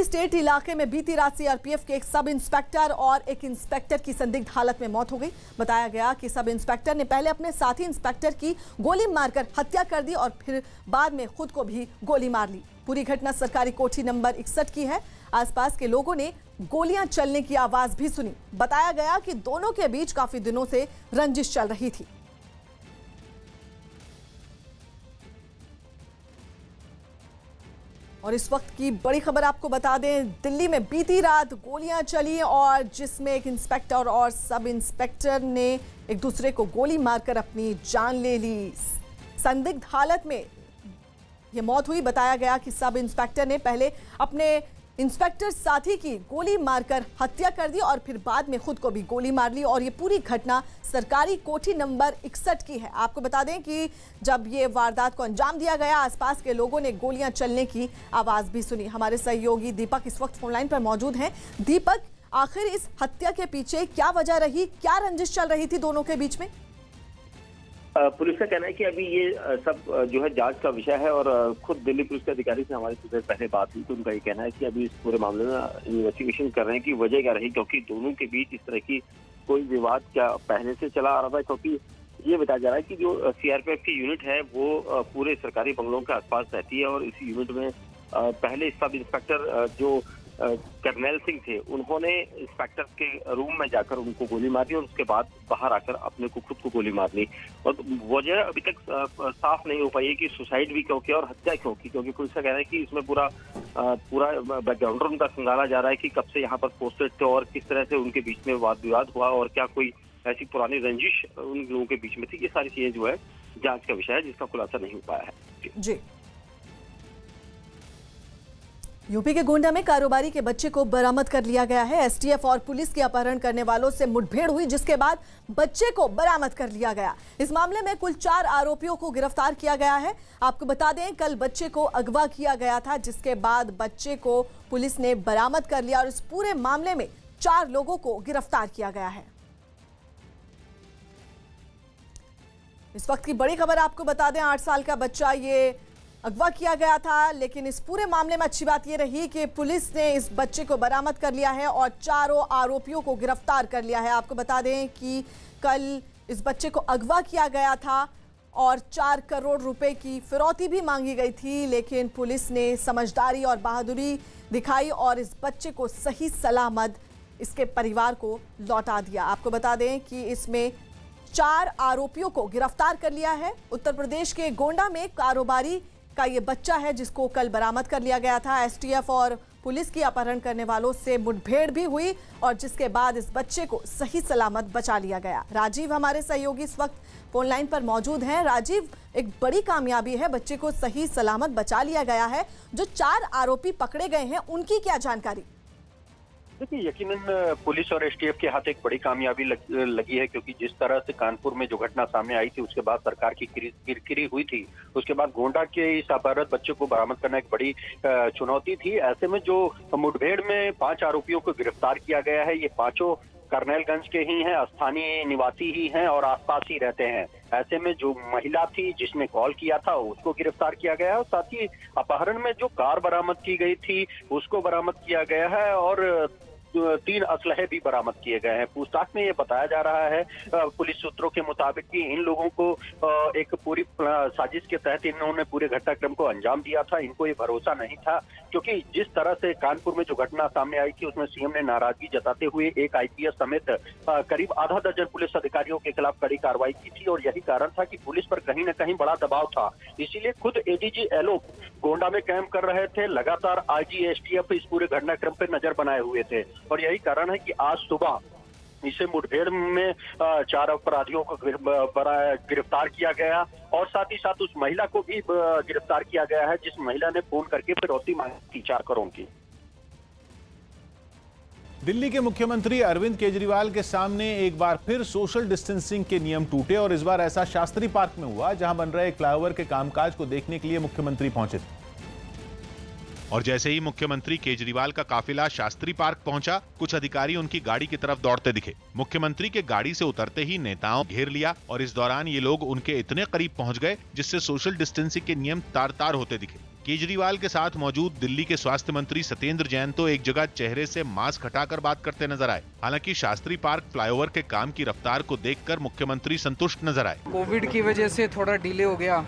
State इलाके में बीती रात सीआरपीएफ के एक सब इंस्पेक्टर और एक इंस्पेक्टर की संदिग्ध हालत में मौत हो गई। बताया गया कि सब इंस्पेक्टर ने पहले अपने साथी इंस्पेक्टर की गोली मारकर हत्या कर दी और फिर बाद में खुद को भी गोली मार ली। पूरी घटना सरकारी कोठी नंबर 61 की है। आसपास के लोगों ने गोलियां चलने की आवाज भी सुनी। बताया गया कि दोनों के बीच काफी दिनों से रंजिश चल रही थी। और इस वक्त की बड़ी खबर आपको बता दें, दिल्ली में बीती रात गोलियां चली और जिसमें एक इंस्पेक्टर और सब इंस्पेक्टर ने एक दूसरे को गोली मारकर अपनी जान ले ली। संदिग्ध हालत में यह मौत हुई। बताया गया कि सब इंस्पेक्टर ने पहले अपने इंस्पेक्टर साथी की गोली मारकर हत्या कर दी और फिर बाद में खुद को भी गोली मार ली। और ये पूरी घटना सरकारी कोठी नंबर 61 की है। आपको बता दें कि जब ये वारदात को अंजाम दिया गया, आसपास के लोगों ने गोलियां चलने की आवाज भी सुनी। हमारे सहयोगी दीपक इस वक्त फोनलाइन पर मौजूद हैं। दीपक, आखिर इस हत्या के पीछे क्या वजह रही, क्या रंजिश चल रही थी दोनों के बीच में? पुलिस का कहना है कि अभी ये सब जो है जांच का विषय है और खुद दिल्ली पुलिस के अधिकारी से हमारी सुबह पहले बात हुई तो उनका ये कहना है कि अभी इस पूरे मामले में इन्वेस्टिगेशन कर रहे हैं कि वजह क्या रही, क्योंकि दोनों के बीच इस तरह की कोई विवाद क्या पहले से चला आ रहा था। क्योंकि ये बताया जा रहा है कि जो सीआरपीएफ की यूनिट है वो पूरे सरकारी बंगलों के आसपास रहती है और इस यूनिट में पहले सब इंस्पेक्टर जो कर्नल सिंह थे, उन्होंने इंस्पेक्टर के रूम में जाकर उनको गोली मार दी और उसके बाद बाहर आकर अपने को खुद को गोली मार ली। और वजह अभी तक साफ नहीं हो पाई है कि सुसाइड भी क्यों किया और हत्या क्यों की, क्योंकि पुलिस का कहना है कि इसमें पूरा बैकग्राउंडर उनका खंगाला जा रहा है कि कब से यहाँ पर पोस्टेड थे और किस तरह से उनके बीच में वाद विवाद हुआ और क्या कोई ऐसी पुरानी रंजिश उन लोगों के बीच में थी। ये सारी चीजें जो है जांच का विषय है जिसका खुलासा नहीं हो पाया है। जी। यूपी के गोंडा में कारोबारी के बच्चे को बरामद कर लिया गया है। एसटीएफ और पुलिस के अपहरण करने वालों से मुठभेड़ हुई, जिसके बाद बच्चे को बरामद कर लिया गया। इस मामले में कुल 4 आरोपियों को गिरफ्तार किया गया है। आपको बता दें, कल बच्चे को अगवा किया गया था, जिसके बाद बच्चे को पुलिस ने बरामद कर लिया और इस पूरे मामले में 4 लोगों को गिरफ्तार किया गया है। इस वक्त की बड़ी खबर आपको बता दें, 8 साल का बच्चा ये अगवा किया गया था, लेकिन इस पूरे मामले में अच्छी बात यह रही कि पुलिस ने इस बच्चे को बरामद कर लिया है और 4 आरोपियों को गिरफ्तार कर लिया है। आपको बता दें कि कल इस बच्चे को अगवा किया गया था और 4 करोड़ रुपए की फिरौती भी मांगी गई थी, लेकिन पुलिस ने समझदारी और बहादुरी दिखाई और इस बच्चे को सही सलामत इसके परिवार को लौटा दिया। आपको बता दें कि इसमें 4 आरोपियों को गिरफ्तार कर लिया है। उत्तर प्रदेश के गोंडा में कारोबारी का ये बच्चा है जिसको कल बरामद कर लिया गया था। एसटीएफ और पुलिस की अपहरण करने वालों से मुठभेड़ भी हुई और जिसके बाद इस बच्चे को सही सलामत बचा लिया गया। राजीव हमारे सहयोगी इस वक्त फोनलाइन पर मौजूद हैं। राजीव, एक बड़ी कामयाबी है, बच्चे को सही सलामत बचा लिया गया है। जो 4 आरोपी पकड़े गए हैं उनकी क्या जानकारी? देखिए, यकीनन पुलिस और एसटीएफ के हाथ एक बड़ी कामयाबी लगी है, क्योंकि जिस तरह से कानपुर में जो घटना सामने आई थी उसके बाद सरकार की किरकिरी हुई थी, उसके बाद गोंडा के इस अपहृत बच्चे को बरामद करना एक बड़ी चुनौती थी। ऐसे में जो मुठभेड़ में 5 आरोपियों को गिरफ्तार किया गया है, ये 5 कर्नलगंज के ही हैं, स्थानीय निवासी ही हैं और आसपास ही रहते हैं। ऐसे में जो महिला थी जिसने कॉल किया था उसको गिरफ्तार किया गया है और साथ ही अपहरण में जो कार बरामद की गई थी उसको बरामद किया गया है और 3 असलहे भी बरामद किए गए हैं। पूछताछ में ये बताया जा रहा है पुलिस सूत्रों के मुताबिक कि इन लोगों को एक पूरी साजिश के तहत इन्होंने पूरे घटनाक्रम को अंजाम दिया था। इनको ये भरोसा नहीं था, क्योंकि जिस तरह से कानपुर में जो घटना सामने आई थी उसमें सीएम ने नाराजगी जताते हुए एक आईपीएस समेत करीब आधा दर्जन पुलिस अधिकारियों के खिलाफ कड़ी कार्रवाई की थी और यही कारण था कि पुलिस पर कहीं न कहीं बड़ा दबाव था। इसीलिए खुद एडीजी एलोक गोंडा में कैंप कर रहे थे, लगातार आईजी एसटीएफ इस पूरे घटनाक्रम पर नजर बनाए हुए थे और यही कारण है कि आज सुबह इसे मुठभेड़ में 4 अपराधियों को गिरफ्तार किया गया और साथ ही साथ उस महिला को भी गिरफ्तार किया गया है जिस महिला ने फोन करके फिरौती मांगी थी 4 करोड़ की। दिल्ली के मुख्यमंत्री अरविंद केजरीवाल के सामने एक बार फिर सोशल डिस्टेंसिंग के नियम टूटे और इस बार ऐसा शास्त्री पार्क में हुआ, जहां बन रहे एक फ्लाईओवर के कामकाज को देखने के लिए मुख्यमंत्री पहुंचे थे। और जैसे ही मुख्यमंत्री केजरीवाल का काफिला शास्त्री पार्क पहुंचा, कुछ अधिकारी उनकी गाड़ी की तरफ दौड़ते दिखे। मुख्यमंत्री के गाड़ी से उतरते ही नेताओं घेर लिया और इस दौरान ये लोग उनके इतने करीब पहुंच गए जिससे सोशल डिस्टेंसिंग के नियम तार तार होते दिखे। केजरीवाल के साथ मौजूद दिल्ली के स्वास्थ्य मंत्री सत्येंद्र जैन तो एक जगह चेहरे से मास्क हटाकर बात करते नजर आए। हालांकि शास्त्री पार्क फ्लाईओवर के काम की रफ्तार को देखकर मुख्यमंत्री संतुष्ट नजर आए। कोविड की वजह से थोड़ा डिले हो गया,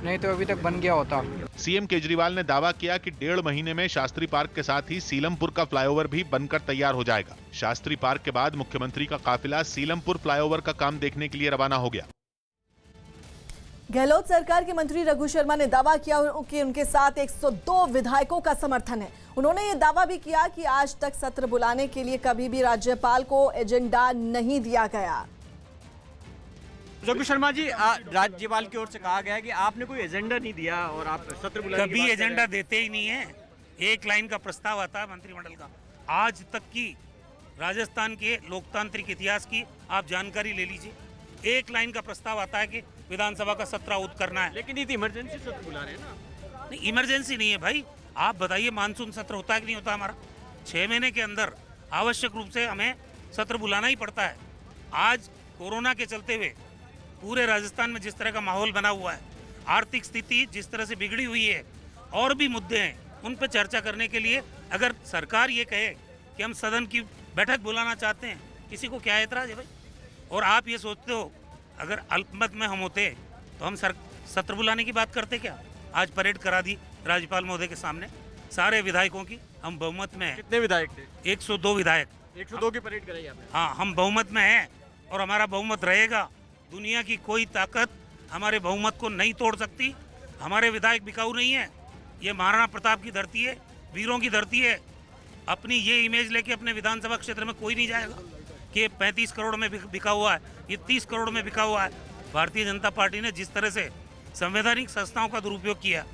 नहीं तो अभी तक बन गया होता। सीएम केजरीवाल ने दावा किया कि 1.5 महीने में शास्त्री पार्क के साथ ही सीलमपुर का फ्लाईओवर भी बनकर तैयार हो जाएगा। शास्त्री पार्क के बाद मुख्यमंत्री का काफिला सीलमपुर फ्लाईओवर का काम देखने के लिए रवाना हो गया। गहलोत सरकार के मंत्री रघु शर्मा ने दावा किया कि उनके साथ 102 विधायकों का समर्थन है। उन्होंने ये दावा भी किया कि आज तक सत्र बुलाने के लिए कभी भी राज्यपाल को एजेंडा नहीं दिया गया। रघु शर्मा जी, राज्यपाल की ओर से कहा गया है कि आपने कोई एजेंडा नहीं दिया और आप सत्र बुलाने की कभी बात एजेंडा देते ही नहीं है। एक लाइन का प्रस्ताव आता है मंत्रिमंडल का। आज तक की राजस्थान के लोकतांत्रिक इतिहास की आप जानकारी ले लीजिए। एक लाइन का प्रस्ताव आता है कि विधानसभा का सत्र आहूत करना है। लेकिन ये तो इमरजेंसी सत्र बुला रहे हैं ना। नहीं, इमरजेंसी नहीं है भाई। आप बताइए मानसून सत्र होता है कि नहीं होता हमारा? 6 महीने के अंदर आवश्यक रूप से हमें सत्र बुलाना ही पड़ता है। आज कोरोना के चलते हुए पूरे राजस्थान में जिस तरह का माहौल बना हुआ है, आर्थिक स्थिति जिस तरह से बिगड़ी हुई है, और भी मुद्दे हैं, उन पर चर्चा करने के लिए अगर सरकार ये कहे कि हम सदन की बैठक बुलाना चाहते हैं, किसी को क्या एतराज है भाई? और आप ये सोचते हो अगर अल्पमत में हम होते तो हम सत्र बुलाने की बात करते क्या? आज परेड करा दी राज्यपाल महोदय के सामने सारे विधायकों की। हम बहुमत में हैं। कितने विधायक थे? 102 विधायक। 102 की परेड कराई आपने। हाँ, हम बहुमत में हैं और हमारा बहुमत रहेगा। दुनिया की कोई ताकत हमारे बहुमत को नहीं तोड़ सकती। हमारे विधायक बिकाऊ नहीं है। ये महाराणा प्रताप की धरती है, वीरों की धरती है। अपनी ये इमेज लेके अपने विधानसभा क्षेत्र में कोई नहीं जाएगा कि 35 करोड़ में बिका हुआ है, ये 30 करोड़ में बिका हुआ है। भारतीय जनता पार्टी ने जिस तरह से संवैधानिक संस्थाओं का दुरुपयोग किया,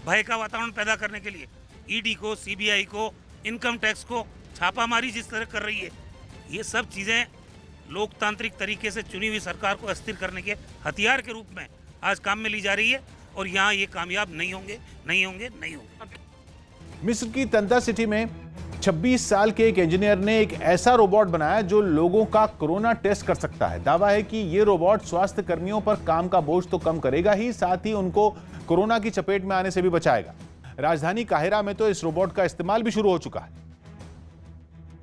भय का वातावरण पैदा करने के लिए, ईडी को, सीबीआई को, इनकम टैक्स को छापामारी जिस तरह कर रही है, ये सब चीज़ें लोकतांत्रिक तरीके से चुनी हुई सरकार को अस्थिर करने के हथियार के रूप में आज काम में ली जा रही है। और यहाँ ये कामयाब नहीं होंगे, नहीं होंगे, नहीं होंगे। मिस्र की तंता सिटी में 26 साल के एक इंजीनियर ने एक ऐसा रोबोट बनाया जो लोगों का कोरोना टेस्ट कर सकता है। दावा है कि यह रोबोट स्वास्थ्य कर्मियों पर काम का बोझ तो कम करेगा ही, साथ ही उनको कोरोना की चपेट में आने से भी बचाएगा। राजधानी काहिरा में तो इस रोबोट का इस्तेमाल भी शुरू हो चुका है।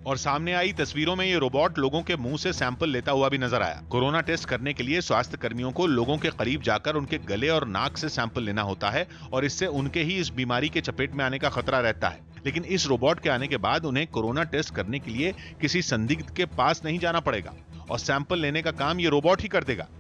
और सामने आई तस्वीरों में ये रोबोट लोगों के मुंह से सैंपल लेता हुआ भी नजर आया। कोरोना टेस्ट करने के लिए स्वास्थ्य कर्मियों को लोगों के करीब जाकर उनके गले और नाक से सैंपल लेना होता है और इससे उनके ही इस बीमारी के चपेट में आने का खतरा रहता है। लेकिन इस रोबोट के आने के बाद उन्हें कोरोना टेस्ट करने के लिए किसी संदिग्ध के पास नहीं जाना पड़ेगा और सैंपल लेने का काम ये रोबोट ही कर देगा।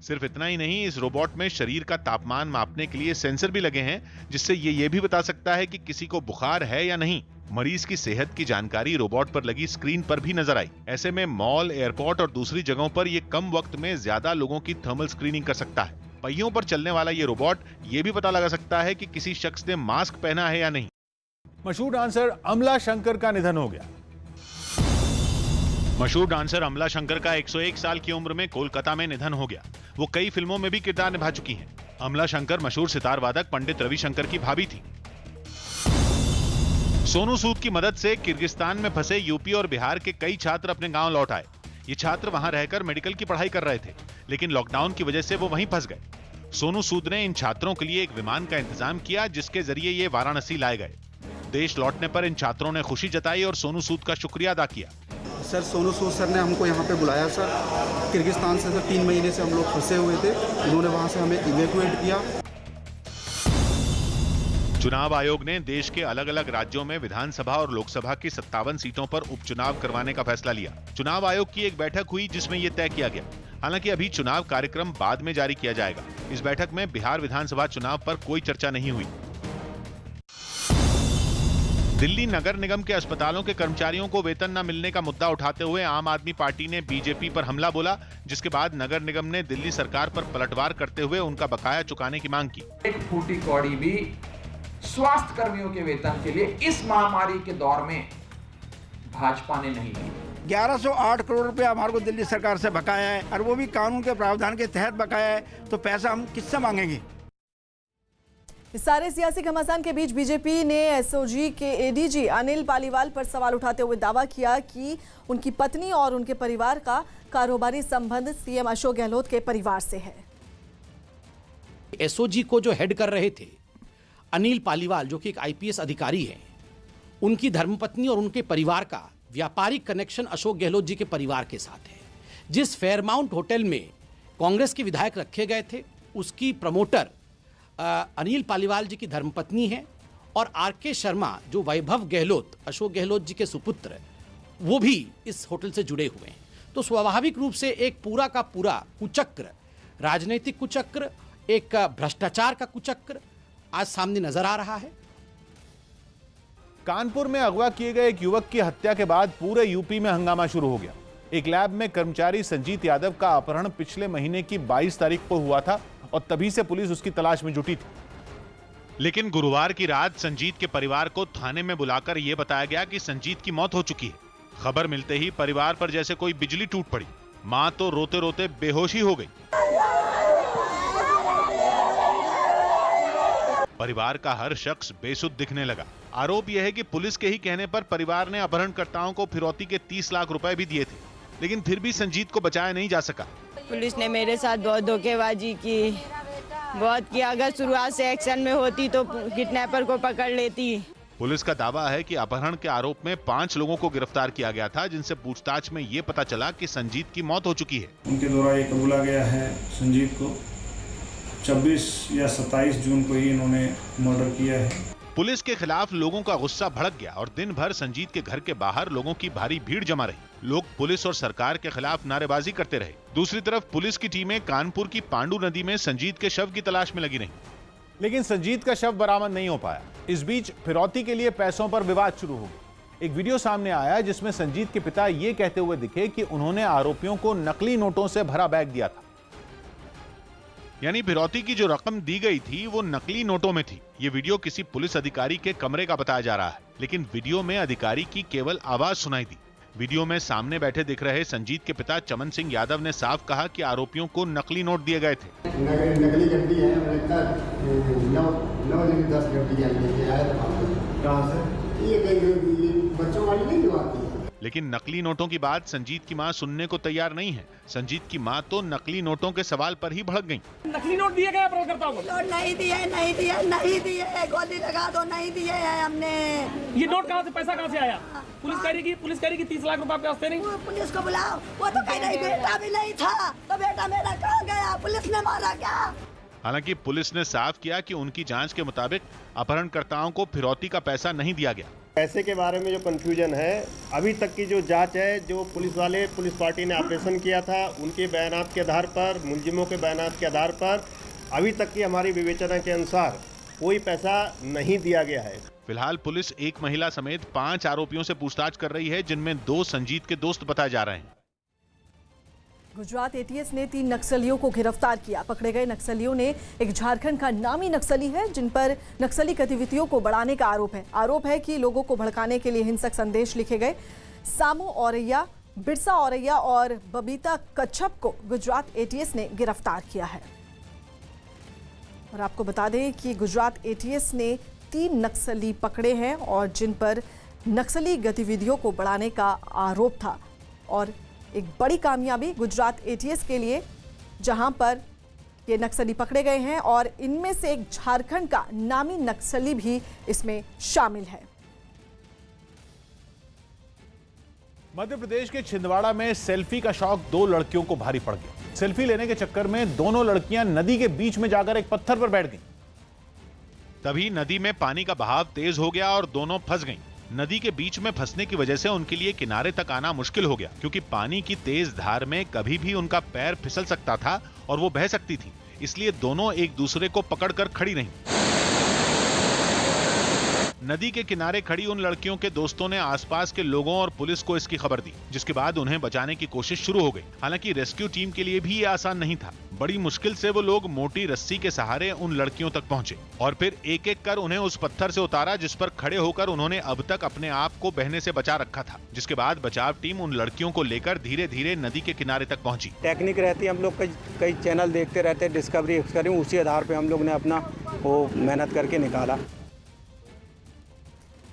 सिर्फ इतना ही नहीं, इस रोबोट में शरीर का तापमान मापने के लिए सेंसर भी लगे हैं जिससे ये भी बता सकता है कि किसी को बुखार है या नहीं। मरीज की सेहत की जानकारी रोबोट पर लगी स्क्रीन पर भी नजर आई। ऐसे में मॉल, एयरपोर्ट और दूसरी जगहों पर ये कम वक्त में ज्यादा लोगों की थर्मल स्क्रीनिंग कर सकता है। पहियों पर चलने वाला ये रोबोट ये भी पता लगा सकता है कि किसी शख्स ने मास्क पहना है या नहीं। मशहूर डांसर अमला शंकर का निधन हो गया। मशहूर डांसर अमला शंकर का 101 साल की उम्र में कोलकाता में निधन हो गया। वो कई फिल्मों में भी किरदार निभा चुकी हैं। अमला शंकर मशहूर सितार वादक पंडित रविशंकर की भाभी थी। सोनू सूद की मदद से किर्गिस्तान में फंसे यूपी और बिहार के कई छात्र अपने गांव लौट आए। ये छात्र वहां रहकर मेडिकल की पढ़ाई कर रहे थे, लेकिन लॉकडाउन की वजह से वो वहीं फंस गए। सोनू सूद ने इन छात्रों के लिए एक विमान का इंतजाम किया जिसके जरिए ये वाराणसी लाए गए। देश लौटने पर इन छात्रों ने खुशी जताई और सोनू सूद का शुक्रिया अदा किया। सर, सोनू सूद सर ने हमको यहाँ पे बुलाया सर। किर्गिस्तान से सर 3 महीने से हम लोग फंसे हुए थे, उन्होंने वहाँ से हमें इवैक्यूएट किया। चुनाव आयोग ने देश के अलग अलग राज्यों में विधानसभा और लोकसभा की 57 सीटों पर उपचुनाव करवाने का फैसला लिया। चुनाव आयोग की एक बैठक हुई जिसमें यह तय किया गया। हालांकि अभी चुनाव कार्यक्रम बाद में जारी किया जाएगा। इस बैठक में बिहार विधानसभा चुनाव पर कोई चर्चा नहीं हुई। दिल्ली नगर निगम के अस्पतालों के कर्मचारियों को वेतन न मिलने का मुद्दा उठाते हुए आम आदमी पार्टी ने बीजेपी पर हमला बोला, जिसके बाद नगर निगम ने दिल्ली सरकार पर पलटवार करते हुए उनका बकाया चुकाने की मांग की। एक फूटी कौड़ी भी स्वास्थ्य कर्मियों के वेतन के लिए इस महामारी के दौर में भाजपा ने नहीं दी। 1108 करोड़ रुपया हमारे को दिल्ली सरकार से बकाया है, और वो भी कानून के प्रावधान के तहत बकाया है, तो पैसा हम किससे मांगेंगे? इस सारे सियासी घमासान के बीच बीजेपी ने एसओजी के एडीजी अनिल पालीवाल पर सवाल उठाते हुए दावा किया कि उनकी पत्नी और उनके परिवार का कारोबारी संबंध सीएम अशोक गहलोत के परिवार से है। एसओजी को जो हेड कर रहे थे अनिल पालीवाल, जो कि एक आईपीएस अधिकारी हैं, उनकी धर्मपत्नी और उनके परिवार का व्यापारिक कनेक्शन अशोक गहलोत जी के परिवार के साथ है। जिस फेयरमाउंट होटल में कांग्रेस के विधायक रखे गए थे, उसकी प्रमोटर अनिल पालीवाल जी की धर्मपत्नी है और आरके शर्मा, जो वैभव गहलोत, अशोक गहलोत जी के सुपुत्र, वो भी इस होटल से जुड़े हुए हैं। तो स्वाभाविक रूप से एक पूरा का पूरा कुचक्र, राजनीतिक कुचक्र, एक भ्रष्टाचार का कुचक्र आज सामने नजर आ रहा है। कानपुर में अगवा किए गए एक युवक की हत्या के बाद पूरे यूपी में हंगामा शुरू हो गया। एक लैब में कर्मचारी संजीत यादव का अपहरण पिछले महीने की 22 तारीख को हुआ था और तभी से पुलिस उसकी तलाश में जुटी थी। लेकिन गुरुवार की रात संजीत के परिवार को थाने में बुलाकर यह बताया गया कि संजीत की मौत हो चुकी है। खबर मिलते ही परिवार पर जैसे कोई बिजली टूट पड़ी। मां तो रोते रोते बेहोश ही हो गई। परिवार का हर शख्स बेसुध दिखने लगा। आरोप यह है कि पुलिस के ही कहने पर परिवार ने अपहरणकर्ताओं को फिरौती के 30 लाख रुपए भी दिए थे, लेकिन फिर भी संजीत को बचाया नहीं जा सका। पुलिस ने मेरे साथ बहुत धोखेबाजी की, बहुत किया। अगर शुरुआत से एक्शन में होती तो किडनैपर को पकड़ लेती। पुलिस का दावा है कि अपहरण के आरोप में 5 लोगों को गिरफ्तार किया गया था, जिनसे पूछताछ में ये पता चला कि संजीत की मौत हो चुकी है। उनके द्वारा ये कबूला गया है संजीत को 26 या 27 जून को ही इन्होंने मर्डर किया है। पुलिस के खिलाफ लोगों का गुस्सा भड़क गया और दिन भर संजीत के घर के बाहर लोगों की भारी भीड़ जमा रही। लोग पुलिस और सरकार के खिलाफ नारेबाजी करते रहे। दूसरी तरफ पुलिस की टीमें कानपुर की पांडु नदी में संजीत के शव की तलाश में लगी रहीं। लेकिन संजीत का शव बरामद नहीं हो पाया। इस बीच फिरौती के लिए पैसों पर विवाद शुरू हो गया। एक वीडियो सामने आया जिसमें संजीत के पिता ये कहते हुए दिखे कि उन्होंने आरोपियों को नकली नोटों से भरा बैग दिया था। यानी फिरौती की जो रकम दी गई थी वो नकली नोटों में थी। ये वीडियो किसी पुलिस अधिकारी के कमरे का बताया जा रहा है, लेकिन वीडियो में अधिकारी की केवल आवाज सुनाई दी। वीडियो में सामने बैठे दिख रहे संजीत के पिता चमन सिंह यादव ने साफ कहा कि आरोपियों को नकली नोट दिए गए थे। नकली गड्डी है, 9-10 गड्डी आया था। कहां से? ये बच्चों वाली नहीं आती है। लेकिन नकली नोटों की बात संजीत की मां सुनने को तैयार नहीं है। संजीत की मां तो नकली नोटों के सवाल पर ही भड़क गईं। नकली नोट दिए गए अपहरणकर्ताओं को? नोट नहीं दिए, गोली लगा दो, नहीं दिए हैं हमने। ये नोट कहाँ से, पैसा कहाँ से आया? पुलिस कह रही कि 30 लाख रुपए आपके वास्ते नहीं। पुलिस को बुलाओ। वो तो कह रही बेटा भी नहीं था, तो बेटा मेरा कहाँ गया? पुलिस ने मारा क्या? हालांकि पुलिस ने साफ किया कि उनकी जांच के मुताबिक अपहरणकर्ताओं को फिरौती का पैसा नहीं दिया गया। पैसे के बारे में जो कंफ्यूजन है, अभी तक की जो जांच है, जो पुलिस पार्टी ने ऑपरेशन किया था, उनके बयानात के आधार पर, मुलजिमों के बयानात के आधार पर अभी तक की हमारी विवेचना के अनुसार कोई पैसा नहीं दिया गया है। फिलहाल पुलिस एक महिला समेत 5 आरोपियों से पूछताछ कर रही है, जिनमें 2 संजीत के दोस्त बताए जा रहे हैं। गुजरात एटीएस ने 3 नक्सलियों को गिरफ्तार किया। पकड़े गए नक्सलियों ने एक झारखंड का नामी नक्सली है, जिन पर नक्सली गतिविधियों को बढ़ाने का आरोप है कि लोगों को भड़काने के लिए हिंसक संदेश लिखे गए। सामू औरैया, बिरसा औरैया और बबीता कच्छप को गुजरात एटीएस ने गिरफ्तार किया है। और आपको बता दें कि गुजरात एटीएस ने 3 नक्सली पकड़े हैं और जिन पर नक्सली गतिविधियों को बढ़ाने का आरोप था। और एक बड़ी कामयाबी गुजरात एटीएस के लिए, जहां पर ये नक्सली पकड़े गए हैं और इनमें से एक झारखंड का नामी नक्सली भी इसमें शामिल है। मध्य प्रदेश के छिंदवाड़ा में सेल्फी का शौक 2 लड़कियों को भारी पड़ गया। सेल्फी लेने के चक्कर में दोनों लड़कियां नदी के बीच में जाकर एक पत्थर पर बैठ गईं। तभी नदी में पानी का बहाव तेज हो गया और दोनों फंस गईं। नदी के बीच में फंसने की वजह से उनके लिए किनारे तक आना मुश्किल हो गया, क्योंकि पानी की तेज धार में कभी भी उनका पैर फिसल सकता था और वो बह सकती थी। इसलिए दोनों एक दूसरे को पकड़कर खड़ी रहीं। नदी के किनारे खड़ी उन लड़कियों के दोस्तों ने आसपास के लोगों और पुलिस को इसकी खबर दी, जिसके बाद उन्हें बचाने की कोशिश शुरू हो गई। हालांकि रेस्क्यू टीम के लिए भी ये आसान नहीं था। बड़ी मुश्किल से वो लोग मोटी रस्सी के सहारे उन लड़कियों तक पहुंचे और फिर एक एक कर उन्हें उस पत्थर से उतारा, जिस पर खड़े होकर उन्होंने अब तक अपने आप को बहने से बचा रखा था। जिसके बाद बचाव टीम उन लड़कियों को लेकर धीरे धीरे नदी के किनारे तक पहुंची। टेक्निक रहती है, हम लोग कई चैनल देखते रहते हैं, डिस्कवरी उसी आधार पे हम लोग ने अपना वो मेहनत करके निकाला।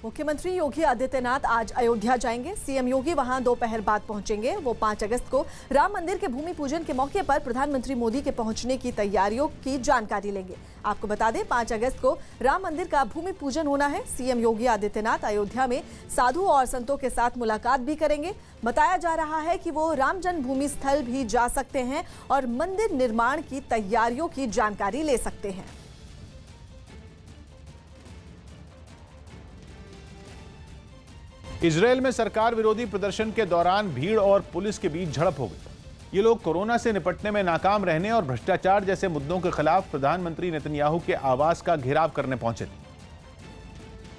मुख्यमंत्री योगी आदित्यनाथ आज अयोध्या जाएंगे। सीएम योगी वहां दोपहर बाद पहुंचेंगे। वो 5 अगस्त को राम मंदिर के भूमि पूजन के मौके पर प्रधानमंत्री मोदी के पहुंचने की तैयारियों की जानकारी लेंगे। आपको बता दें 5 अगस्त को राम मंदिर का भूमि पूजन होना है। सीएम योगी आदित्यनाथ अयोध्या में साधु और संतों के साथ मुलाकात भी करेंगे। बताया जा रहा है कि वो राम जन्मभूमि स्थल भी जा सकते हैं और मंदिर निर्माण की तैयारियों की जानकारी ले सकते हैं। इजरायल में सरकार विरोधी प्रदर्शन के दौरान भीड़ और पुलिस के बीच झड़प हो गई। ये लोग कोरोना से निपटने में नाकाम रहने और भ्रष्टाचार जैसे मुद्दों के खिलाफ प्रधानमंत्री नेतन्याहू के आवास का घेराव करने पहुंचे थे।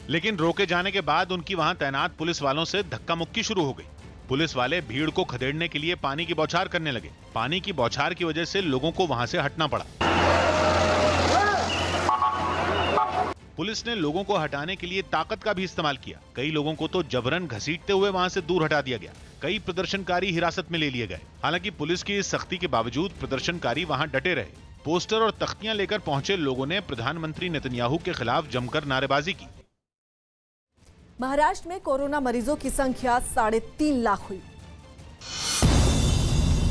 लेकिन रोके जाने के बाद उनकी वहां तैनात पुलिस वालों से धक्का मुक्की शुरू हो गई। पुलिस वाले भीड़ को खदेड़ने के लिए पानी की बौछार करने लगे। पानी की बौछार की वजह से लोगों को वहां से हटना पड़ा। पुलिस ने लोगों को हटाने के लिए ताकत का भी इस्तेमाल किया। कई लोगों को तो जबरन घसीटते हुए वहां से दूर हटा दिया गया। कई प्रदर्शनकारी हिरासत में ले लिए गए। हालांकि पुलिस की इस सख्ती के बावजूद प्रदर्शनकारी वहां डटे रहे। पोस्टर और तख्तियां लेकर पहुंचे लोगों ने प्रधानमंत्री नेतन्याहू के खिलाफ जमकर नारेबाजी की। महाराष्ट्र में कोरोना मरीजों की संख्या 3.5 लाख हुई।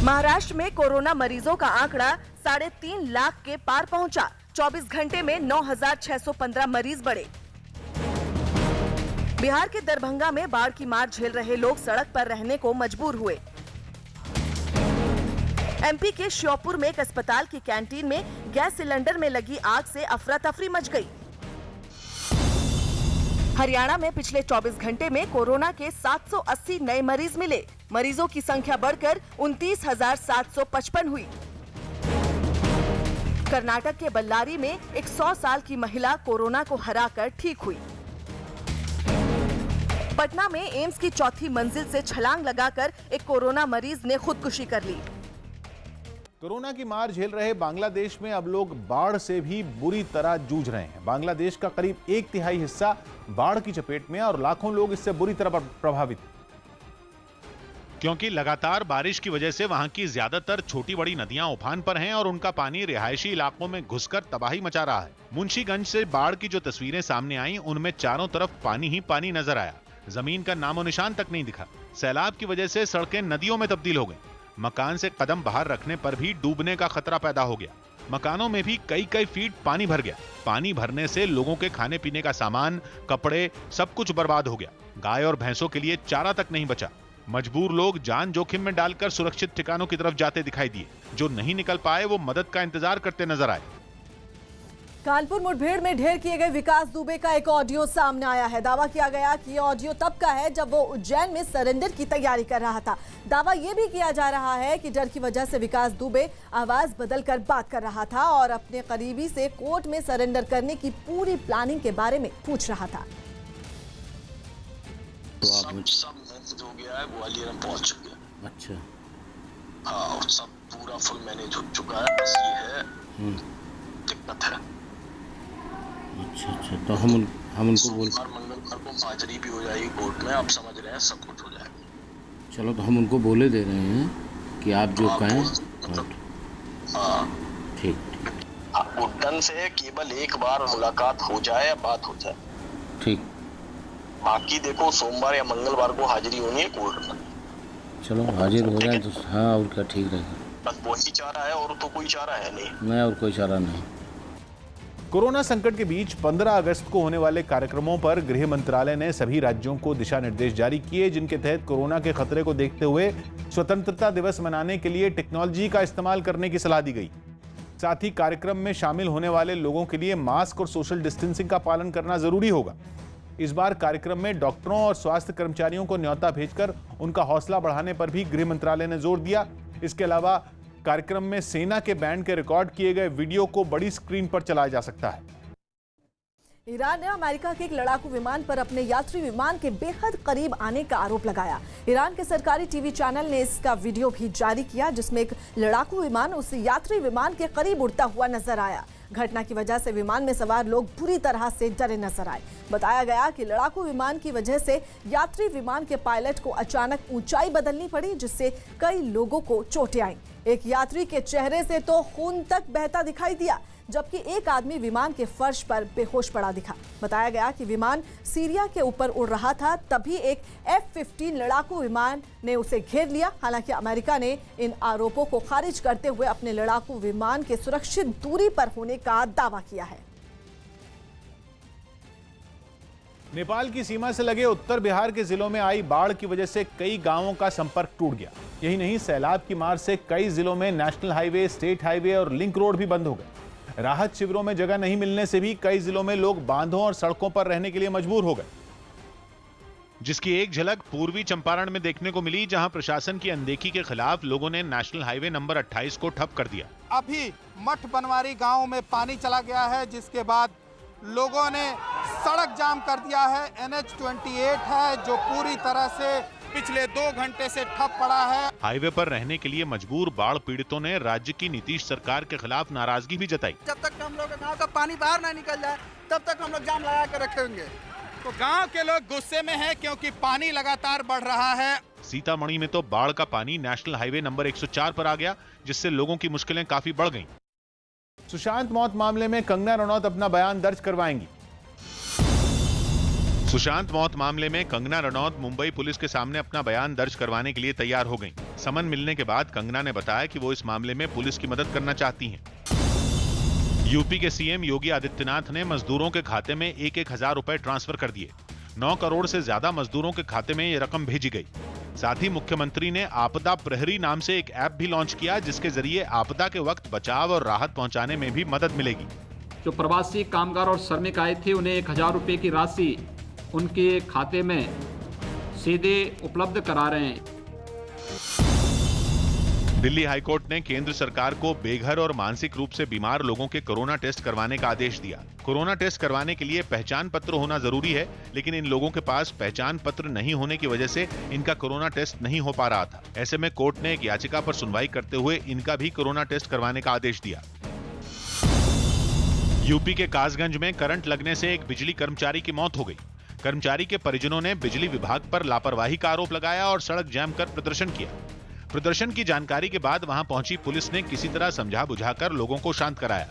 महाराष्ट्र में कोरोना मरीजों का आंकड़ा 3.5 लाख के पार पहुंचा। 24 घंटे में 9,615 मरीज बढ़े। बिहार के दरभंगा में बाढ़ की मार झेल रहे लोग सड़क पर रहने को मजबूर हुए। एमपी के श्योपुर में एक अस्पताल की कैंटीन में गैस सिलेंडर में लगी आग से अफरा तफरी मच गई। हरियाणा में पिछले 24 घंटे में कोरोना के 780 नए मरीज मिले। मरीजों की संख्या बढ़कर 29,755 हुई। कर्नाटक के बल्लारी में एक 100 साल की महिला कोरोना को हराकर ठीक हुई। पटना में एम्स की 4थी मंजिल से छलांग लगाकर एक कोरोना मरीज ने खुदकुशी कर ली। कोरोना की मार झेल रहे बांग्लादेश में अब लोग बाढ़ से भी बुरी तरह जूझ रहे हैं। बांग्लादेश का करीब 1/3 हिस्सा बाढ़ की चपेट में है और लाखों लोग इससे बुरी तरह प्रभावित। क्योंकि लगातार बारिश की वजह से वहां की ज्यादातर छोटी बड़ी नदियां उफान पर हैं और उनका पानी रिहायशी इलाकों में घुसकर तबाही मचा रहा है। मुंशीगंज से बाढ़ की जो तस्वीरें सामने आई उनमें चारों तरफ पानी ही पानी नजर आया। जमीन का नामो निशान तक नहीं दिखा। सैलाब की वजह से सड़कें नदियों में तब्दील हो गई। मकान से कदम बाहर रखने पर भी डूबने का खतरा पैदा हो गया। मकानों में भी कई फीट पानी भर गया। पानी भरने से लोगों के खाने पीने का सामान, कपड़े, सब कुछ बर्बाद हो गया। गाय और भैंसों के लिए चारा तक नहीं बचा। मजबूर लोग जान जोखिम में डालकर सुरक्षित ठिकानों की तरफ जाते दिखाई दिए। जो नहीं निकल पाए वो मदद का इंतजार करते नजर आए। कानपुर मुठभेड़ में ढेर किए गए विकास दुबे का एक ऑडियो सामने आया है। दावा किया गया कि यह ऑडियो तब का है जब वो उज्जैन में सरेंडर की तैयारी कर रहा था। दावा यह भी किया जा रहा है कि डर की वजह से विकास दुबे आवाज बदलकर बात कर रहा था और अपने करीबी से कोर्ट में सरेंडर करने की पूरी प्लानिंग के बारे में पूछ रहा था। सब मैनेज हो गया है, ग्वालियर में पहुंच चुके हैं। अच्छा, हाँ, सब पूरा फुल मैनेज हो चुका है। बस ये है दिक्कत है। अच्छा, तो हम उनको बोल मंगलवार को हाजिरी भी हो जाएगी कोर्ट में। आप समझ रहे हैं, सब कुछ हो जाएगा। चलो, तो हम उनको बोले दे रहे हैं कि आप जो कहें। ठीक, उड्डन से केवल एक बार मुलाकात हो जाए, बात हो जाए। ठीक, बाकी देखो सोमवार या मंगलवार को हाजिरी होनी है कोर्ट में। चलो, हाजिर हो जाए तो हाँ, और क्या ठीक रहेगा। बस वही चारा है और तो कोई चारा है नहीं। और कोई चारा नहीं। कोरोना संकट के बीच 15 अगस्त को होने वाले कार्यक्रमों पर गृह मंत्रालय ने सभी राज्यों को दिशा निर्देश जारी किए, जिनके तहत कोरोना के खतरे को देखते हुए स्वतंत्रता दिवस मनाने के लिए टेक्नोलॉजी का इस्तेमाल करने की सलाह दी गई। साथ ही कार्यक्रम में शामिल होने वाले लोगों के लिए मास्क और सोशल डिस्टेंसिंग का पालन करना जरूरी होगा। इस बार कार्यक्रम में डॉक्टरों और स्वास्थ्य कर्मचारियों को न्योता भेजकर उनका हौसला बढ़ाने पर भी गृह मंत्रालय ने जोर दिया। इसके अलावा कार्यक्रम में सेना के बैंड के रिकॉर्ड किए गए वीडियो को बड़ी स्क्रीन पर चलाया जा सकता है। ईरान ने अमेरिका के एक लड़ाकू विमान पर अपने यात्री विमान के बेहद करीब आने का आरोप लगाया। ईरान के सरकारी टीवी चैनल ने इसका वीडियो भी जारी किया, जिसमें एक लड़ाकू विमान उस यात्री विमान के करीब उड़ता हुआ नजर आया। घटना की वजह से विमान में सवार लोग बुरी तरह से डरे नजर आए। बताया गया कि लड़ाकू विमान की वजह से यात्री विमान के पायलट को अचानक ऊंचाई बदलनी पड़ी, जिससे कई लोगों को चोटें आईं। एक यात्री के चेहरे से तो खून तक बहता दिखाई दिया। जबकि एक आदमी विमान के फर्श पर बेहोश पड़ा दिखा। बताया गया कि विमान सीरिया के ऊपर उड़ रहा था, तभी एक F-15 लड़ाकू विमान ने उसे घेर लिया। हालांकि अमेरिका ने इन आरोपों को खारिज करते हुए अपने लड़ाकू विमान के सुरक्षित दूरी पर होने का दावा किया है। नेपाल की सीमा से लगे उत्तर बिहार के जिलों में आई बाढ़ की वजह से कई गांवों का संपर्क टूट गया। यही नहीं, सैलाब की मार से कई जिलों में नेशनल हाईवे, स्टेट हाईवे और लिंक रोड भी बंद हो गए। राहत शिविरों में जगह नहीं मिलने से भी कई जिलों में लोग बांधों और सड़कों पर रहने के लिए मजबूर हो गए, जिसकी एक झलक पूर्वी चंपारण में देखने को मिली, जहां प्रशासन की अनदेखी के खिलाफ लोगों ने नेशनल हाईवे नंबर 28 को ठप कर दिया। अभी मठ बनवारी गांव में पानी चला गया है, जिसके बाद लोगों ने सड़क जाम कर दिया है। NH-28 है जो पूरी तरह से पिछले 2 घंटे से ठप पड़ा है। हाईवे पर रहने के लिए मजबूर बाढ़ पीड़ितों ने राज्य की नीतीश सरकार के खिलाफ नाराजगी भी जताई। जब तक हम लोग गांव का पानी बाहर ना निकल जाए तब तक हम लोग जाम लगा कर रखेंगे। तो गांव के लोग गुस्से में हैं क्योंकि पानी लगातार बढ़ रहा है। सीतामढ़ी में तो बाढ़ का पानी नेशनल हाईवे नंबर 104 पर आ गया, जिससे लोगों की मुश्किलें काफी बढ़ गईं। सुशांत मौत मामले में कंगना रनौत अपना बयान दर्ज करवाएंगी। सुशांत मौत मामले में कंगना रनौत मुंबई पुलिस के सामने अपना बयान दर्ज करवाने के लिए तैयार हो गईं। समन मिलने के बाद कंगना ने बताया कि वो इस मामले में पुलिस की मदद करना चाहती हैं। यूपी के सीएम योगी आदित्यनाथ ने मजदूरों के खाते में 1-1 हजार रुपए ट्रांसफर कर दिए। 9 करोड़ से ज्यादा मजदूरों के खाते में ये रकम भेजी गई। साथ ही मुख्यमंत्री ने आपदा प्रहरी नाम से एक ऐप भी लॉन्च किया, जिसके जरिए आपदा के वक्त बचाव और राहत पहुंचाने में भी मदद मिलेगी। जो प्रवासी कामगार और श्रमिक आए थे, उन्हें 1000 रुपए की राशि उनके खाते में सीधे उपलब्ध करा रहे हैं। दिल्ली हाईकोर्ट ने केंद्र सरकार को बेघर और मानसिक रूप से बीमार लोगों के कोरोना टेस्ट करवाने का आदेश दिया। कोरोना टेस्ट करवाने के लिए पहचान पत्र होना जरूरी है, लेकिन इन लोगों के पास पहचान पत्र नहीं होने की वजह से इनका कोरोना टेस्ट नहीं हो पा रहा था। ऐसे में कोर्ट ने एक याचिका पर सुनवाई करते हुए इनका भी कोरोना टेस्ट करवाने का आदेश दिया। यूपी के कासगंज में करंट लगने से एक बिजली कर्मचारी की मौत हो गई। कर्मचारी के परिजनों ने बिजली विभाग पर लापरवाही का आरोप लगाया और सड़क जाम कर प्रदर्शन किया। प्रदर्शन की जानकारी के बाद वहां पहुंची पुलिस ने किसी तरह समझा बुझाकर लोगों को शांत कराया।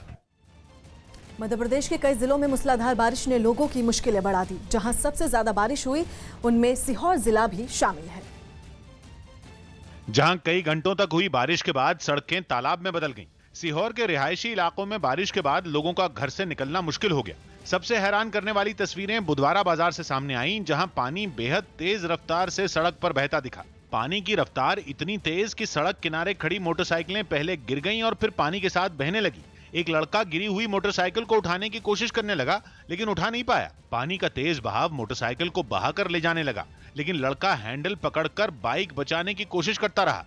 मध्य प्रदेश के कई जिलों में मूसलाधार बारिश ने लोगों की मुश्किलें बढ़ा दी। जहां सबसे ज्यादा बारिश हुई उनमें सीहोर जिला भी शामिल है, जहां कई घंटों तक हुई बारिश के बाद सड़कें तालाब में बदल गईं। सीहोर के रिहायशी इलाकों में बारिश के बाद लोगों का घर से निकलना मुश्किल हो गया। सबसे हैरान करने वाली तस्वीरें बुधवारा बाजार से सामने आईं, जहां पानी बेहद तेज रफ्तार से सड़क पर बहता दिखा। पानी की रफ्तार इतनी तेज कि सड़क किनारे खड़ी मोटरसाइकिलें पहले गिर गईं और फिर पानी के साथ बहने लगी। एक लड़का गिरी हुई मोटरसाइकिल को उठाने की कोशिश करने लगा, लेकिन उठा नहीं पाया। पानी का तेज बहाव मोटरसाइकिल को बहाकर ले जाने लगा, लेकिन लड़का हैंडल पकड़कर बाइक बचाने की कोशिश करता रहा।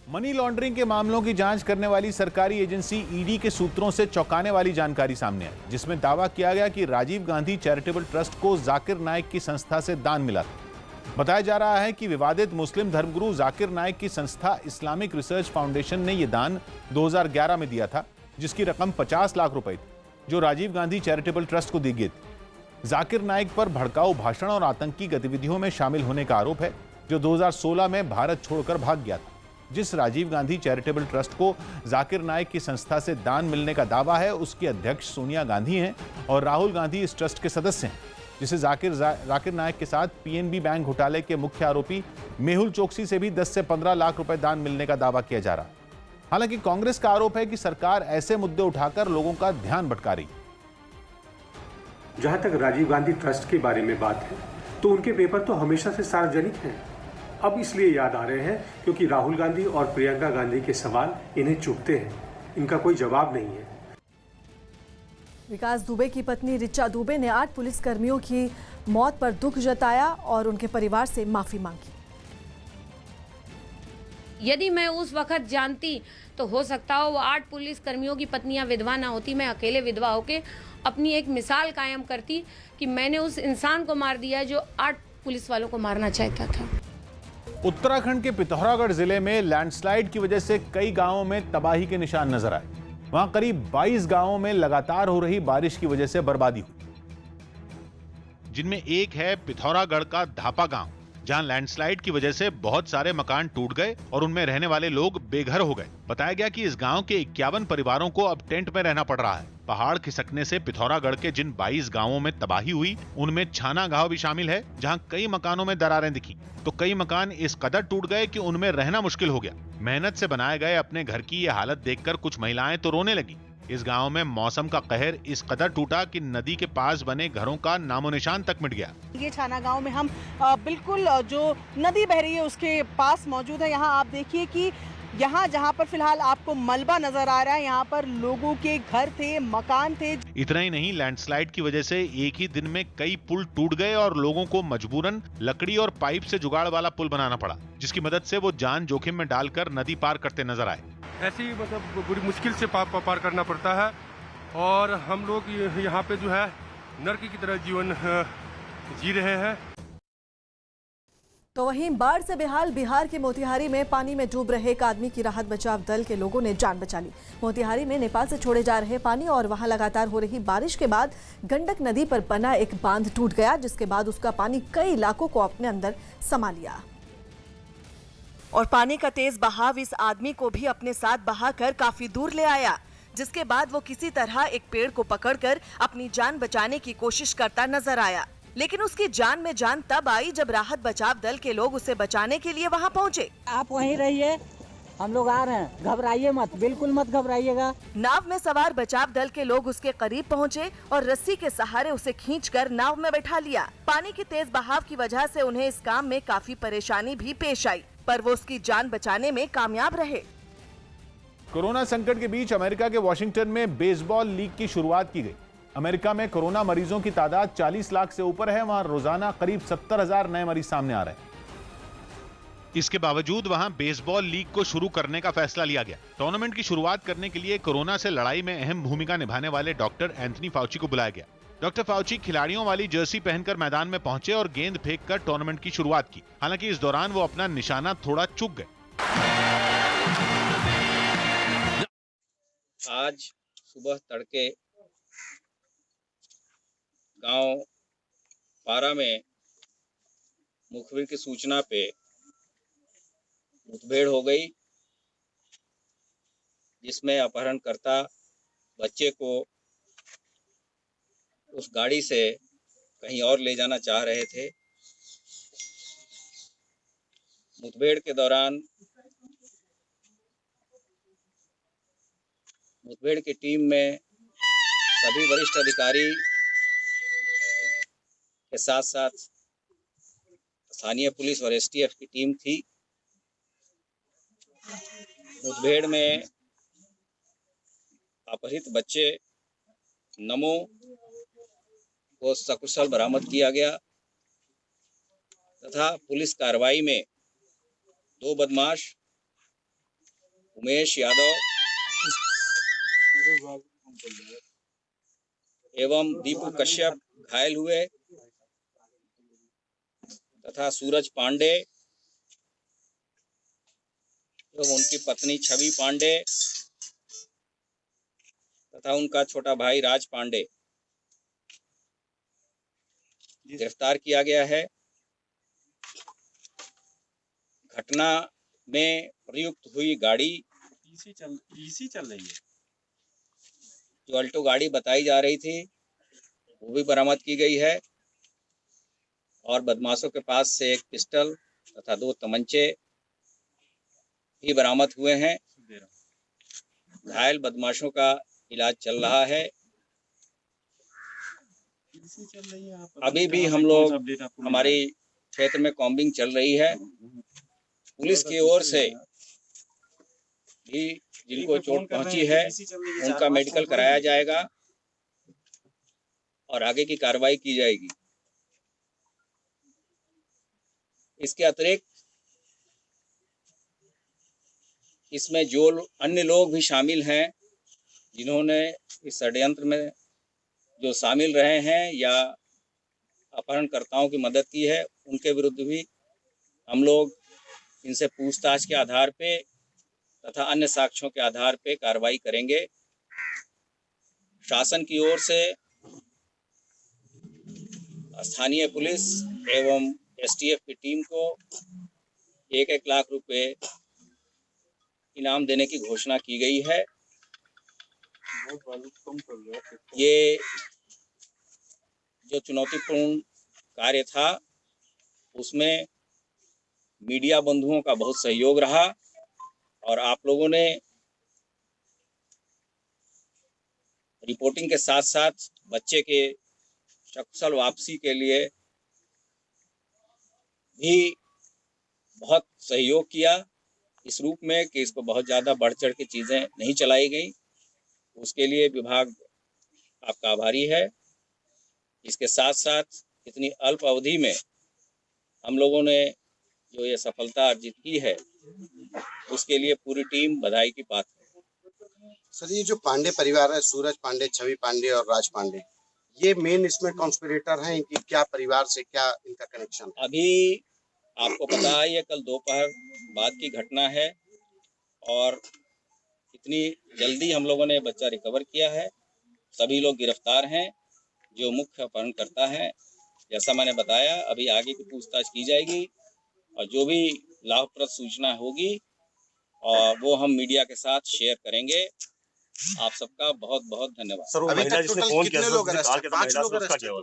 मनी लॉन्ड्रिंग के मामलों की जांच करने वाली सरकारी एजेंसी ईडी के सूत्रों से चौंकाने वाली जानकारी सामने आई, जिसमें दावा किया गया कि राजीव गांधी चैरिटेबल ट्रस्ट को जाकिर नाइक की संस्था से दान मिला था। बताया जा रहा है कि विवादित मुस्लिम धर्मगुरु जाकिर नाइक की संस्था इस्लामिक रिसर्च फाउंडेशन ने यह दान 2011 में दिया था, जिसकी रकम 50 लाख रुपए थी, जो राजीव गांधी चैरिटेबल ट्रस्ट को दी गई थी। जाकिर नाइक पर भड़काऊ भाषण और आतंकी गतिविधियों में शामिल होने का आरोप है, जो 2016 में भारत छोड़कर भाग गया था। जिस राजीव गांधी चैरिटेबल ट्रस्ट को जाकिर नाइक की संस्था से दान मिलने का दावा है, उसकी अध्यक्ष सोनिया गांधी हैं और राहुल गांधी इस ट्रस्ट के सदस्य हैं, जिसे जाकिर नाइक के साथ पीएनबी बैंक घोटाले के मुख्य आरोपी मेहुल चोकसी से भी 10 से 15 लाख रुपए दान मिलने का दावा किया जा रहा है। हालांकि कांग्रेस का आरोप है कि सरकार ऐसे मुद्दे उठाकर लोगों का ध्यान भटका रही। जहां तक राजीव गांधी ट्रस्ट के बारे में बात है, तो उनके पेपर तो हमेशा से सार्वजनिक हैं। अब इसलिए याद आ रहे हैं क्योंकि राहुल गांधी और प्रियंका गांधी के सवाल इन्हें चुभते हैं, इनका कोई जवाब नहीं है। विकास दुबे की पत्नी ऋचा दुबे ने 8 पुलिसकर्मियों की मौत पर दुख जताया और उनके परिवार से माफी मांगी। यदि मैं उस वक्त जानती तो हो सकता हो वो 8 पुलिसकर्मियों की पत्नियां विधवा ना होती, मैं अकेले विधवा होके अपनी एक मिसाल कायम करती कि मैंने उस इंसान को मार दिया जो 8 पुलिस वालों को मारना चाहता था। उत्तराखंड के पिथौरागढ़ जिले में लैंडस्लाइड की वजह से कई गांवों में तबाही के निशान नजर आए। वहां करीब 22 गांवों में लगातार हो रही बारिश की वजह से बर्बादी हुई, जिनमें एक है पिथौरागढ़ का धापा गांव। जहां लैंडस्लाइड की वजह से बहुत सारे मकान टूट गए और उनमें रहने वाले लोग बेघर हो गए। बताया गया कि इस गांव के 51 परिवारों को अब टेंट में रहना पड़ रहा है। पहाड़ खिसकने से पिथौरागढ़ के जिन 22 गांवों में तबाही हुई, उनमें छाना गांव भी शामिल है, जहां कई मकानों में दरारें दिखी। तो कई मकान इस कदर टूट गए कि उनमें रहना मुश्किल हो गया। मेहनत से बनाए गए अपने घर की ये हालत देखकर कुछ महिलाएं तो रोने लगी। इस गांव में मौसम का कहर इस कदर टूटा कि नदी के पास बने घरों का नामो निशान तक मिट गया। ये छाना गांव में हम बिल्कुल जो नदी बह रही है उसके पास मौजूद है। यहाँ आप देखिए कि यहाँ जहाँ पर फिलहाल आपको मलबा नजर आ रहा है, यहाँ पर लोगों के घर थे, मकान थे। इतना ही नहीं, लैंडस्लाइड की वजह से एक ही दिन में कई पुल टूट गए और लोगों को मजबूरन लकड़ी और पाइप से जुगाड़ वाला पुल बनाना पड़ा, जिसकी मदद से वो जान जोखिम में डालकर नदी पार करते नजर आए। ऐसी मतलब बड़ी मुश्किल से पार करना पड़ता है और हम लोग यहाँ पे जो है नर्क की तरह जीवन जी रहे हैं। तो वहीं बाढ़ से बेहाल बिहार के मोतिहारी में पानी में डूब रहे एक आदमी की राहत बचाव दल के लोगों ने जान बचा ली। मोतिहारी में नेपाल से छोड़े जा रहे पानी और वहां लगातार हो रही बारिश के बाद गंडक नदी पर बना एक बांध टूट गया, जिसके बाद उसका पानी कई इलाकों को अपने अंदर समा लिया और पानी का तेज बहाव इस आदमी को भी अपने साथ बहाकर काफी दूर ले आया, जिसके बाद वो किसी तरह एक पेड़ को पकड़कर अपनी जान बचाने की कोशिश करता नजर आया। लेकिन उसकी जान में जान तब आई जब राहत बचाव दल के लोग उसे बचाने के लिए वहां पहुंचे। आप वहीं रहिए, हम लोग आ रहे हैं, घबराइए मत, बिल्कुल मत घबराइएगा। नाव में सवार बचाव दल के लोग उसके करीब पहुंचे और रस्सी के सहारे उसे खींचकर नाव में बैठा लिया। पानी के तेज बहाव की वजह से उन्हें इस काम में काफी परेशानी भी पेश आई, पर वो उसकी जान बचाने में कामयाब रहे। कोरोना संकट के बीच अमेरिका के वॉशिंगटन में बेसबॉल लीग की शुरुआत की गई। अमेरिका में कोरोना मरीजों की तादाद 40 लाख से ऊपर है। वहां रोजाना करीब 70,000 नए मरीज सामने आ रहे हैं। इसके बावजूद वहां बेसबॉल लीग को शुरू करने का फैसला लिया गया। टूर्नामेंट की शुरुआत करने के लिए कोरोना से लड़ाई में अहम भूमिका निभाने वाले डॉक्टर एंथनी फाउची को बुलाया गया। डॉक्टर फाउची खिलाड़ियों वाली जर्सी पहनकर मैदान में पहुंचे और गेंद फेंककर टूर्नामेंट की शुरुआत की। हालांकि इस दौरान वो अपना निशाना थोड़ा चूक गए। आज सुबह तड़के गांव पारा में मुखबिर की सूचना पे मुठभेड़ हो गई, जिसमें अपहरणकर्ता बच्चे को उस गाड़ी से कहीं और ले जाना चाह रहे थे। मुठभेड़ के दौरान मुठभेड़ की टीम में सभी वरिष्ठ अधिकारी के साथ साथ स्थानीय पुलिस और एसटीएफ की टीम थी। मुठभेड़ में अपहृत बच्चे नमो को सकुशल बरामद किया गया तथा पुलिस कार्रवाई में 2 बदमाश उमेश यादव एवं दीपू कश्यप घायल हुए तथा सूरज पांडे एवं उनकी पत्नी छवि पांडे तथा उनका छोटा भाई राज पांडे गिरफ्तार किया गया है। घटना में प्रयुक्त हुई गाड़ी चल रही है, जो अल्टो गाड़ी बताई जा रही थी, वो भी बरामद की गई है और बदमाशों के पास से एक पिस्टल तथा 2 तमंचे भी बरामद हुए हैं। घायल बदमाशों का इलाज चल रहा है। अभी भी हम लोग हमारी क्षेत्र में कॉम्बिंग चल रही है। पुलिस की ओर से भी जिनको चोट पहुंची है उनका मेडिकल कराया जाएगा और आगे की कार्रवाई की जाएगी। इसके अतिरिक्त इसमें जो अन्य लोग भी शामिल हैं जिन्होंने इस षड्यंत्र में जो शामिल रहे हैं या अपहरणकर्ताओं की मदद की है, उनके विरुद्ध भी हम लोग इनसे पूछताछ के आधार पे तथा अन्य साक्ष्यों के आधार पे कार्रवाई करेंगे। शासन की ओर से स्थानीय पुलिस एवं एसटीएफ की टीम को 1-1 लाख रुपए इनाम देने की घोषणा की गई है। ये जो चुनौतीपूर्ण कार्य था उसमें मीडिया बंधुओं का बहुत सहयोग रहा और आप लोगों ने रिपोर्टिंग के साथ साथ बच्चे के सकुशल वापसी के लिए भी बहुत सहयोग किया, इस रूप में कि इसको बहुत ज़्यादा बढ़ चढ़ के चीज़ें नहीं चलाई गई। उसके लिए विभाग आपका आभारी है। इसके साथ साथ इतनी अल्प अवधि में हम लोगों ने जो ये सफलता अर्जित की है उसके लिए पूरी टीम बधाई की पात्र है। सर, ये जो पांडे परिवार है, सूरज पांडे, छवि पांडे और राज पांडे, ये मेन इसमें कॉन्स्पिरेटर हैं। इनकी क्या परिवार से क्या इनका कनेक्शन? अभी आपको पता है ये कल दोपहर बाद की घटना है और इतनी जल्दी हम लोगों ने बच्चा रिकवर किया है। सभी लोग गिरफ्तार हैं। जो मुख्य अपहरणकर्ता है, जैसा मैंने बताया, अभी आगे की पूछताछ की जाएगी और जो भी लाभप्रद सूचना होगी और वो हम मीडिया के साथ शेयर करेंगे। आप सबका बहुत बहुत धन्यवाद। सर, वो महिला जिसने फोन किया, 5 लोग अरेस्ट हुए,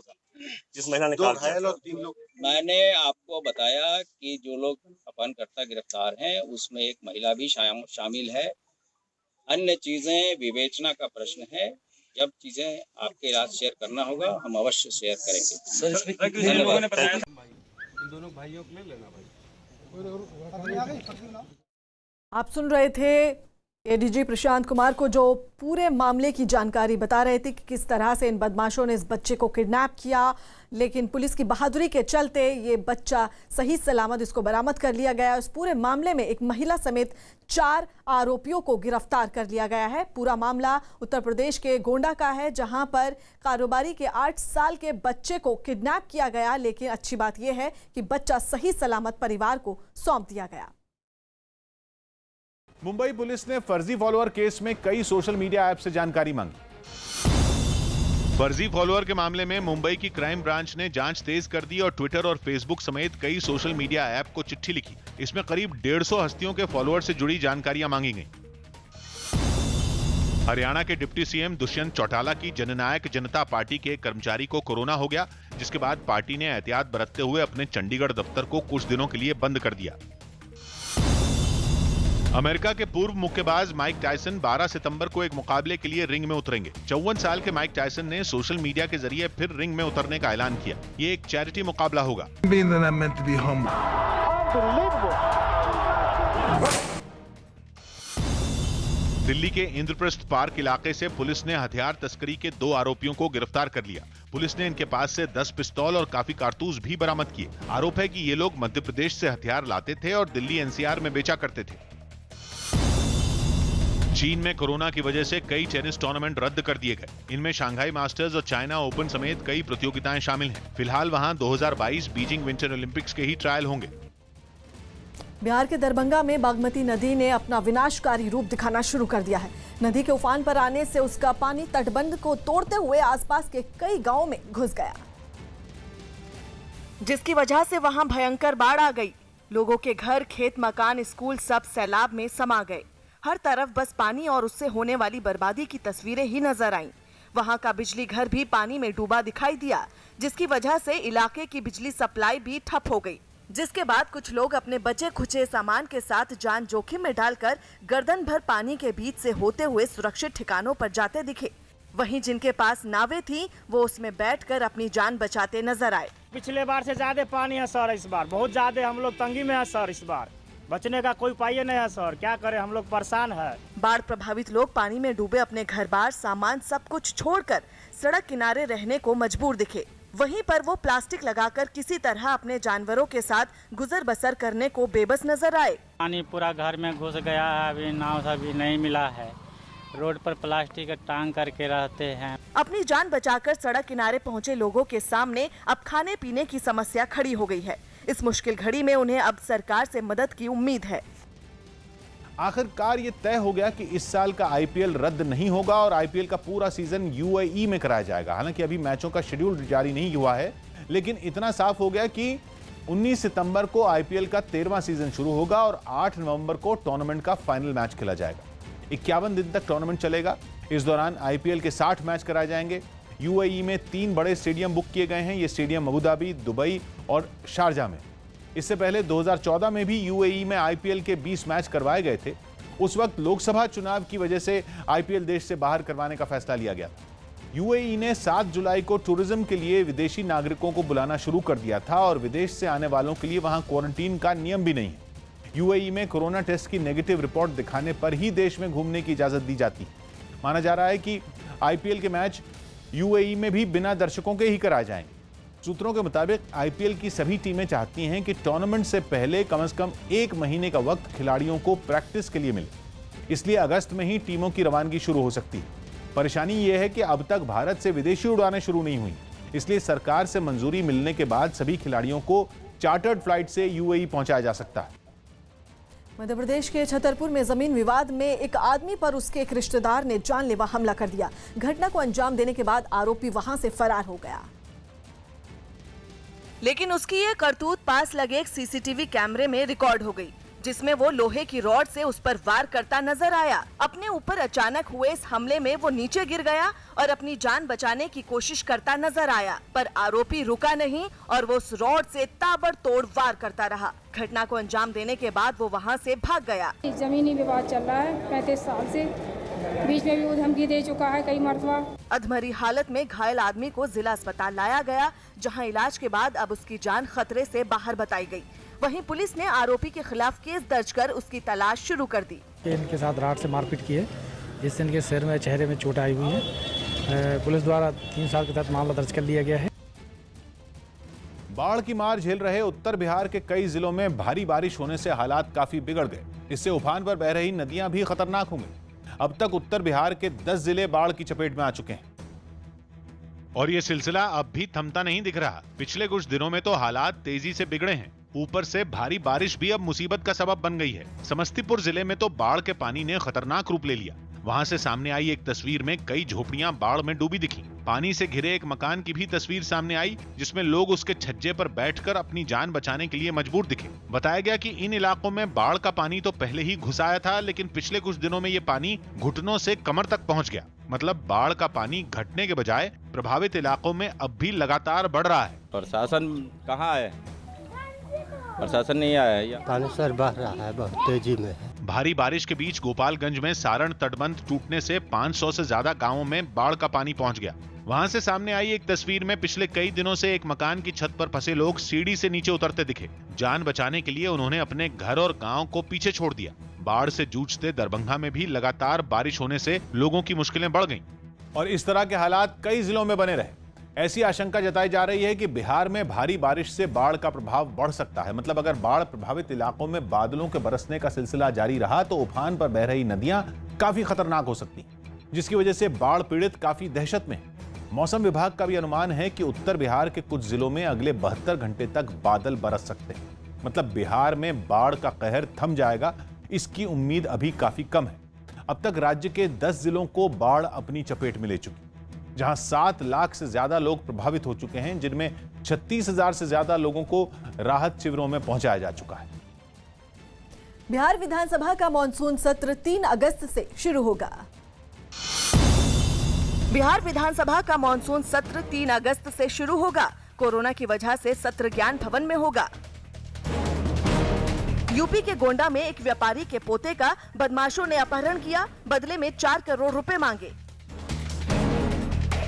जिस महिला ने कहा 2 लोग 3 लोग। मैंने आपको बताया कि जो लोग अपहरणकर्ता गिरफ्तार हैं उसमें एक महिला भी शामिल है। अन्य चीजें विवेचना का प्रश्न है। जब चीजें आपके साथ शेयर करना होगा हम अवश्य शेयर करेंगे। धन्यवाद। इन दोनों भाइयों को ले लेना भाई। आप सुन रहे थे एडीजी प्रशांत कुमार को, जो पूरे मामले की जानकारी बता रहे थे कि किस तरह से इन बदमाशों ने इस बच्चे को किडनैप किया, लेकिन पुलिस की बहादुरी के चलते ये बच्चा सही सलामत इसको बरामद कर लिया गया। इस पूरे मामले में एक महिला समेत 4 आरोपियों को गिरफ्तार कर लिया गया है। पूरा मामला उत्तर प्रदेश के गोंडा का है, जहां पर कारोबारी के 8 साल के बच्चे को किडनैप किया गया, लेकिन अच्छी बात यह है कि बच्चा सही सलामत परिवार को सौंप दिया गया। मुंबई पुलिस ने फर्जी फॉलोअर केस में कई सोशल मीडिया ऐप से जानकारी मांगी। फर्जी फॉलोअर के मामले में मुंबई की क्राइम ब्रांच ने जांच तेज कर दी और ट्विटर और फेसबुक समेत कई सोशल मीडिया ऐप को चिट्ठी लिखी। इसमें करीब 150 हस्तियों के फॉलोअर से जुड़ी जानकारियां मांगी गईं। हरियाणा के डिप्टी सीएम दुष्यंत चौटाला की जननायक जनता पार्टी के एक कर्मचारी को कोरोना हो गया, जिसके बाद पार्टी ने एहतियात बरतते हुए अपने चंडीगढ़ दफ्तर को कुछ दिनों के लिए बंद कर दिया। अमेरिका के पूर्व मुक्केबाज माइक टायसन 12 सितंबर को एक मुकाबले के लिए रिंग में उतरेंगे। 54 साल के माइक टायसन ने सोशल मीडिया के जरिए फिर रिंग में उतरने का ऐलान किया। ये एक चैरिटी मुकाबला होगा। दिल्ली के इंद्रप्रस्थ पार्क इलाके से पुलिस ने हथियार तस्करी के 2 आरोपियों को गिरफ्तार कर लिया। पुलिस ने इनके पास से 10 पिस्तौल और काफी कारतूस भी बरामद किए। आरोप है कि ये लोग मध्य प्रदेश से हथियार लाते थे और दिल्ली एनसीआर में बेचा करते थे। चीन में कोरोना की वजह से कई टेनिस टूर्नामेंट रद्द कर दिए गए। इनमें शंघाई मास्टर्स और चाइना ओपन समेत कई प्रतियोगिताएं शामिल हैं। फिलहाल वहां 2022 बीजिंग विंटर ओलंपिक्स के ही ट्रायल होंगे। बिहार के दरभंगा में बागमती नदी ने अपना विनाशकारी रूप दिखाना शुरू कर दिया है। नदी के उफान पर आने से उसका पानी तटबंध को तोड़ते हुए आसपास के कई गांवों में घुस गया, जिसकी वजह से वहां भयंकर बाढ़ आ गई। लोगों के घर, खेत, मकान, स्कूल सब सैलाब में समा गए। हर तरफ बस पानी और उससे होने वाली बर्बादी की तस्वीरें ही नजर आईं। वहां का बिजली घर भी पानी में डूबा दिखाई दिया, जिसकी वजह से इलाके की बिजली सप्लाई भी ठप हो गई। जिसके बाद कुछ लोग अपने बचे खुचे सामान के साथ जान जोखिम में डालकर गर्दन भर पानी के बीच से होते हुए सुरक्षित ठिकानों पर जाते दिखे। वहीं जिनके पास नावें थी वो उसमें बैठकर अपनी जान बचाते नजर आए। पिछले बार से ज्यादा पानी है सर, इस बार बहुत ज्यादा हम लोग तंगी में है सर। इस बार बचने का कोई उपाय नहीं है सर, क्या करें, हम लोग परेशान है। बाढ़ प्रभावित लोग पानी में डूबे अपने घर बार, सामान सब कुछ छोड़कर सड़क किनारे रहने को मजबूर दिखे। वहीं पर वो प्लास्टिक लगाकर किसी तरह अपने जानवरों के साथ गुजर बसर करने को बेबस नजर आए। पानी पूरा घर में घुस गया है, अभी नाव अभी नहीं मिला है। रोड पर प्लास्टिक टांग करके रहते हैं। अपनी जान बचाकर सड़क किनारे पहुंचे लोगों के सामने अब खाने पीने की समस्या खड़ी हो गई है। इस मुश्किल घड़ी में उन्हें अब सरकार से मदद की उम्मीद है। आखिरकार ये तय हो गया कि इस साल का आईपीएल रद्द नहीं होगा और आईपीएल का पूरा सीजन यूएई में कराया जाएगा। हालांकि अभी मैचों का शेड्यूल जारी नहीं हुआ है, लेकिन इतना साफ हो गया कि 19 सितंबर को आईपीएल का 13वां सीजन शुरू होगा और 8 नवंबर को टूर्नामेंट का फाइनल मैच खेला जाएगा। 51 दिन तक टूर्नामेंट चलेगा। इस दौरान आईपीएल के 60 मैच कराए जाएंगे। यूएई में 3 बड़े स्टेडियम बुक किए गए हैं। ये स्टेडियम अबू धाबी, दुबई और शारजा में। इससे पहले 2014 में भी यूएई में आईपीएल के 20 मैच करवाए गए थे। उस वक्त लोकसभा चुनाव की वजह से आईपीएल देश से बाहर करवाने का फैसला लिया गया था। यूएई ने 7 जुलाई को टूरिज्म के लिए विदेशी नागरिकों को बुलाना शुरू कर दिया था और विदेश से आने वालों के लिए वहां क्वारंटीन का नियम भी नहीं है। यूएई में कोरोना टेस्ट की नेगेटिव रिपोर्ट दिखाने पर ही देश में घूमने की इजाजत दी जाती है। माना जा रहा है कि आईपीएल के मैच यूएई में भी बिना दर्शकों के ही कराए जाएंगे। सूत्रों के मुताबिक आईपीएल की सभी टीमें चाहती हैं कि टूर्नामेंट से पहले कम से कम 1 महीने का वक्त खिलाड़ियों को प्रैक्टिस के लिए मिले। इसलिए अगस्त में ही टीमों की रवानगी शुरू हो सकती है। परेशानी यह है कि अब तक भारत से विदेशी उड़ानें शुरू नहीं हुई, इसलिए सरकार से मंजूरी मिलने के बाद सभी खिलाड़ियों को चार्टर्ड फ्लाइट से यूएई पहुंचाया जा सकता है। मध्य प्रदेश के छतरपुर में जमीन विवाद में एक आदमी पर उसके एक रिश्तेदार ने जानलेवा हमला कर दिया। घटना को अंजाम देने के बाद आरोपी वहां से फरार हो गया, लेकिन उसकी ये करतूत पास लगे एक सीसीटीवी कैमरे में रिकॉर्ड हो गई, जिसमें वो लोहे की रॉड से उस पर वार करता नजर आया। अपने ऊपर अचानक हुए इस हमले में वो नीचे गिर गया और अपनी जान बचाने की कोशिश करता नजर आया, पर आरोपी रुका नहीं और वो उस रॉड से ताबड़तोड़ वार करता रहा। घटना को अंजाम देने के बाद वो वहां से भाग गया। जमीनी विवाद चल रहा है 35 साल से, बीच में भी वो धमकी दे चुका है कई मरतबा। अधमरी हालत में घायल आदमी को जिला अस्पताल लाया गया, जहां इलाज के बाद अब उसकी जान खतरे से बाहर बताई गई। वहीं पुलिस ने आरोपी के खिलाफ केस दर्ज कर उसकी तलाश शुरू कर दी। इनके साथ राड से मारपीट की है, जिससे इनके सिर में चेहरे में चोट आई हुई है। पुलिस द्वारा 3 साल के तहत मामला दर्ज कर लिया गया है। बाढ़ की मार झेल रहे उत्तर बिहार के कई जिलों में भारी बारिश होने से हालात काफी बिगड़ गए। इससे उफान पर बह रही नदियां भी खतरनाक हो गई। अब तक उत्तर बिहार के 10 जिले बाढ़ की चपेट में आ चुके हैं और ये सिलसिला अब भी थमता नहीं दिख रहा। पिछले कुछ दिनों में तो हालात तेजी से बिगड़े हैं। ऊपर से भारी बारिश भी अब मुसीबत का सबब बन गई है। समस्तीपुर जिले में तो बाढ़ के पानी ने खतरनाक रूप ले लिया। वहां से सामने आई एक तस्वीर में कई झोपड़ियां बाढ़ में डूबी दिखी। पानी से घिरे एक मकान की भी तस्वीर सामने आई, जिसमें लोग उसके छज्जे पर बैठकर अपनी जान बचाने के लिए मजबूर दिखे। बताया गया कि इन इलाकों में बाढ़ का पानी तो पहले ही घुस आया था, लेकिन पिछले कुछ दिनों में ये पानी घुटनों से कमर तक पहुंच गया। मतलब बाढ़ का पानी घटने के बजाय प्रभावित इलाकों में अब भी लगातार बढ़ रहा है। प्रशासन कहाँ है? प्रशासन नहीं आया है। पानी सर बह रहा है, बहुत तेजी में है। भारी बारिश के बीच गोपालगंज में सारण तटबंध टूटने से 500 से ज्यादा गांवों में बाढ़ का पानी पहुंच गया। वहां से सामने आई एक तस्वीर में पिछले कई दिनों से एक मकान की छत पर फंसे लोग सीढ़ी से नीचे उतरते दिखे। जान बचाने के लिए उन्होंने अपने घर और गांव को पीछे छोड़ दिया। बाढ़ से जूझते दरभंगा में भी लगातार बारिश होने से लोगों की मुश्किलें बढ़ गईं। और इस तरह के हालात कई जिलों में बने रहे। ऐसी आशंका जताई जा रही है कि बिहार में भारी बारिश से बाढ़ का प्रभाव बढ़ सकता है। मतलब अगर बाढ़ प्रभावित इलाकों में बादलों के बरसने का सिलसिला जारी रहा तो उफान पर बह रही नदियां काफी खतरनाक हो सकती, जिसकी वजह से बाढ़ पीड़ित काफी दहशत में है। मौसम विभाग का भी अनुमान है कि उत्तर बिहार के कुछ जिलों में अगले 72 घंटे तक बादल बरस सकते हैं। मतलब बिहार में बाढ़ का कहर थम जाएगा, इसकी उम्मीद अभी काफी कम है। अब तक राज्य के 10 जिलों को बाढ़ अपनी चपेट में ले चुकी, जहां 7 लाख से ज्यादा लोग प्रभावित हो चुके हैं, जिनमें 36,000 से ज्यादा लोगों को राहत शिविरों में पहुंचाया जा चुका है। बिहार विधानसभा का मॉनसून सत्र 3 अगस्त से शुरू होगा। बिहार विधानसभा का मॉनसून सत्र 3 अगस्त से शुरू होगा। कोरोना की वजह से सत्र ज्ञान भवन में होगा। यूपी के गोंडा में एक व्यापारी के पोते का बदमाशों ने अपहरण किया, बदले में 4 करोड़ रुपए मांगे।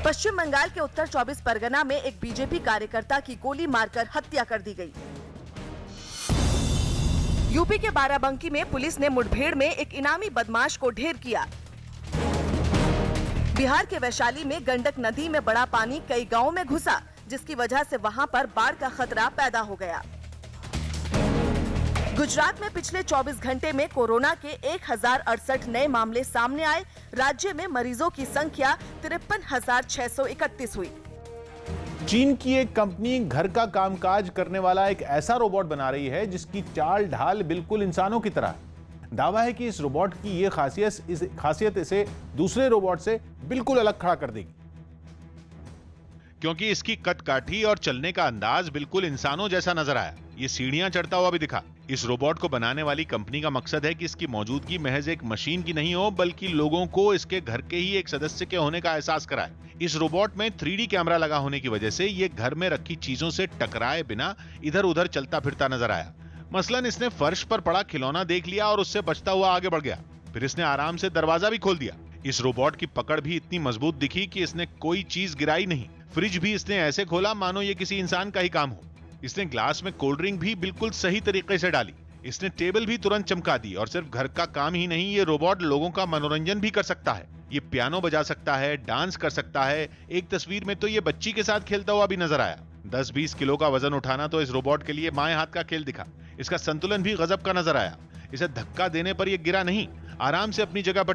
पश्चिम बंगाल के उत्तर 24 परगना में एक बीजेपी कार्यकर्ता की गोली मारकर हत्या कर दी गई। यूपी के बाराबंकी में पुलिस ने मुठभेड़ में एक इनामी बदमाश को ढेर किया। बिहार के वैशाली में गंडक नदी में बड़ा पानी कई गांवों में घुसा, जिसकी वजह से वहां पर बाढ़ का खतरा पैदा हो गया। गुजरात में पिछले 24 घंटे में कोरोना के 1068 नए मामले सामने आए। राज्य में मरीजों की संख्या 53,631 हुई। चीन की एक कंपनी घर का कामकाज करने वाला एक ऐसा रोबोट बना रही है जिसकी चाल ढाल बिल्कुल इंसानों की तरह है। दावा है कि इस रोबोट की ये खासियत इसे दूसरे रोबोट से बिल्कुल अलग खड़ा कर देगी, क्योंकि इसकी कद काठी और चलने का अंदाज बिल्कुल इंसानों जैसा नजर आया। ये सीढ़ियां चढ़ता हुआ भी दिखा। इस रोबोट को बनाने वाली कंपनी का मकसद है कि इसकी मौजूदगी महज एक मशीन की नहीं हो, बल्कि लोगों को इसके घर के ही एक सदस्य के होने का एहसास कराए। इस रोबोट में 3D कैमरा लगा होने की वजह से ये घर में रखी चीजों से टकराए बिना इधर उधर चलता फिरता नजर आया। मसलन इसने फर्श पर पड़ा खिलौना देख लिया और उससे बचता हुआ आगे बढ़ गया। फिर इसने आराम से दरवाजा भी खोल दिया। इस रोबोट की पकड़ भी इतनी मजबूत दिखी कि इसने कोई चीज गिराई नहीं। फ्रिज भी इसने ऐसे खोला मानो ये किसी इंसान का ही काम हो। इसने ग्लास में कोल्ड ड्रिंक भी बिल्कुल सही तरीके से डाली। इसने टेबल भी तुरंत चमका दी। और सिर्फ घर का काम ही नहीं, ये रोबोट लोगों का मनोरंजन भी कर सकता है। ये पियानो बजा सकता है, डांस कर सकता है। एक तस्वीर में तो ये बच्ची के साथ खेलता हुआ भी नजर आया। 10-20 किलो का वजन उठाना तो इस रोबोट के लिए बाएं हाथ का खेल दिखा। इसका संतुलन भी गजब का नजर आया। इसे धक्का देने पर यह गिरा नहीं, आराम से अपनी जगह पर